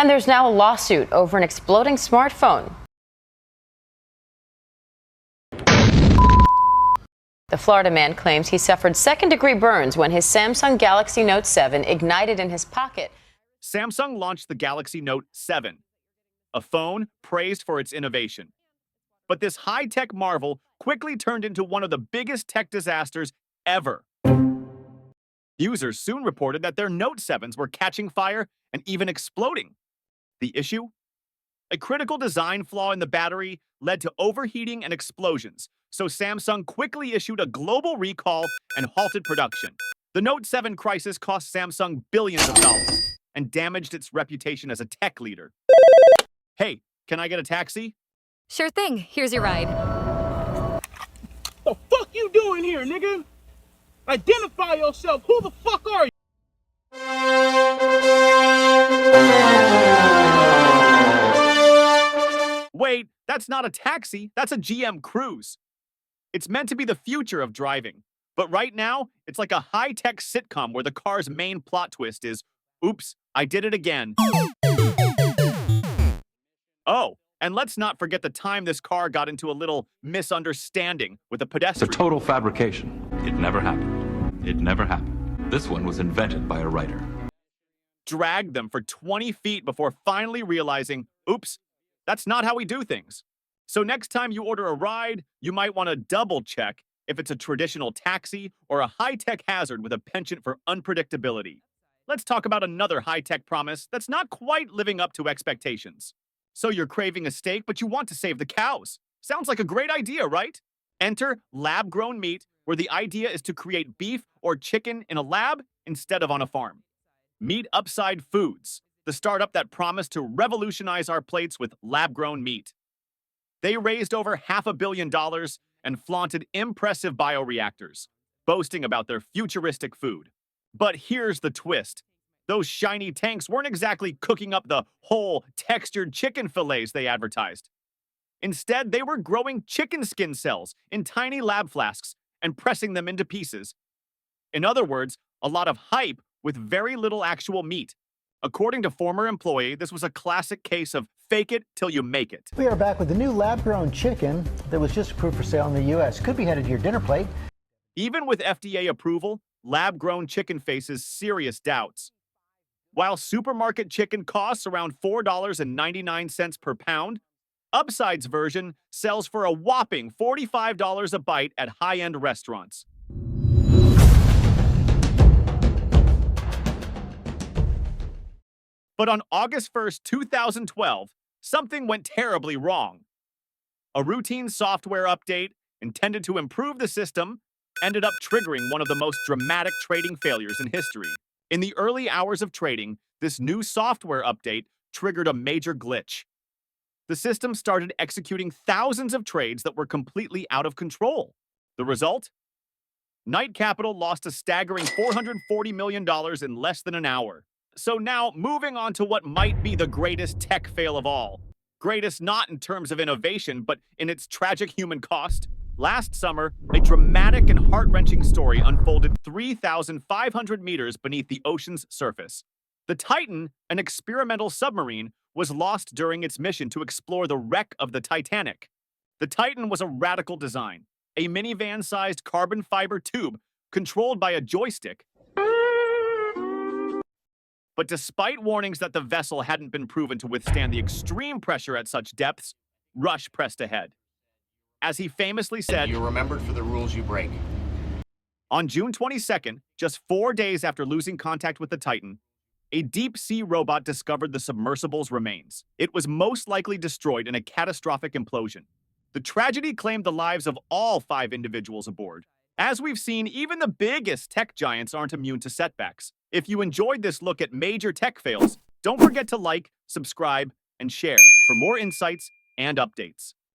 And there's now a lawsuit over an exploding smartphone. The Florida man claims he suffered second-degree burns when his Samsung Galaxy Note 7 ignited in his pocket. Samsung launched the Galaxy Note 7, a phone praised for its innovation. But this high-tech marvel quickly turned into one of the biggest tech disasters ever. Users soon reported that their Note 7s were catching fire and even exploding. The issue? A critical design flaw in the battery led to overheating and explosions, so Samsung quickly issued a global recall and halted production. The Note 7 crisis cost Samsung billions of dollars and damaged its reputation as a tech leader. Hey, can I get a taxi? Sure thing. Here's your ride. The fuck you doing here, nigga? Identify yourself. Who the fuck are you? Wait, that's not a taxi. That's a GM Cruise. It's meant to be the future of driving. But right now, it's like a high-tech sitcom where the car's main plot twist is, oops, I did it again. Oh, and let's not forget the time this car got into a little misunderstanding with a pedestrian. It's a total fabrication. It never happened. It never happened. This one was invented by a writer. Dragged them for 20 feet before finally realizing, oops, that's not how we do things. So next time you order a ride, you might want to double-check if it's a traditional taxi or a high-tech hazard with a penchant for unpredictability. Let's talk about another high-tech promise that's not quite living up to expectations. So you're craving a steak, but you want to save the cows. Sounds like a great idea, right? Enter lab-grown meat, where the idea is to create beef or chicken in a lab instead of on a farm. Meat Upside Foods, the startup that promised to revolutionize our plates with lab-grown meat. They raised over $500 million and flaunted impressive bioreactors, boasting about their futuristic food. But here's the twist. Those shiny tanks weren't exactly cooking up the whole textured chicken fillets they advertised. Instead, they were growing chicken skin cells in tiny lab flasks and pressing them into pieces. In other words, a lot of hype with very little actual meat. According to former employee, this was a classic case of fake it till you make it. We are back with the new lab-grown chicken that was just approved for sale in the U.S. Could be headed to your dinner plate. Even with FDA approval, lab-grown chicken faces serious doubts. While supermarket chicken costs around $4.99 per pound, Upside's version sells for a whopping $45 a bite at high-end restaurants. But on August 1st, 2012, something went terribly wrong. A routine software update intended to improve the system ended up triggering one of the most dramatic trading failures in history. In the early hours of trading, this new software update triggered a major glitch. The system started executing thousands of trades that were completely out of control. The result? Knight Capital lost a staggering $440 million in less than an hour. So now, moving on to what might be the greatest tech fail of all. Greatest not in terms of innovation, but in its tragic human cost. Last summer, a dramatic and heart-wrenching story unfolded 3,500 meters beneath the ocean's surface. The Titan, an experimental submarine, was lost during its mission to explore the wreck of the Titanic. The Titan was a radical design, a minivan-sized carbon fiber tube controlled by a joystick. But despite warnings that the vessel hadn't been proven to withstand the extreme pressure at such depths, Rush pressed ahead. As he famously said, "You're remembered for the rules you break." On June 22nd, just 4 days after losing contact with the Titan, a deep-sea robot discovered the submersible's remains. It was most likely destroyed in a catastrophic implosion. The tragedy claimed the lives of all 5 individuals aboard. As we've seen, even the biggest tech giants aren't immune to setbacks. If you enjoyed this look at major tech fails, don't forget to like, subscribe, and share for more insights and updates.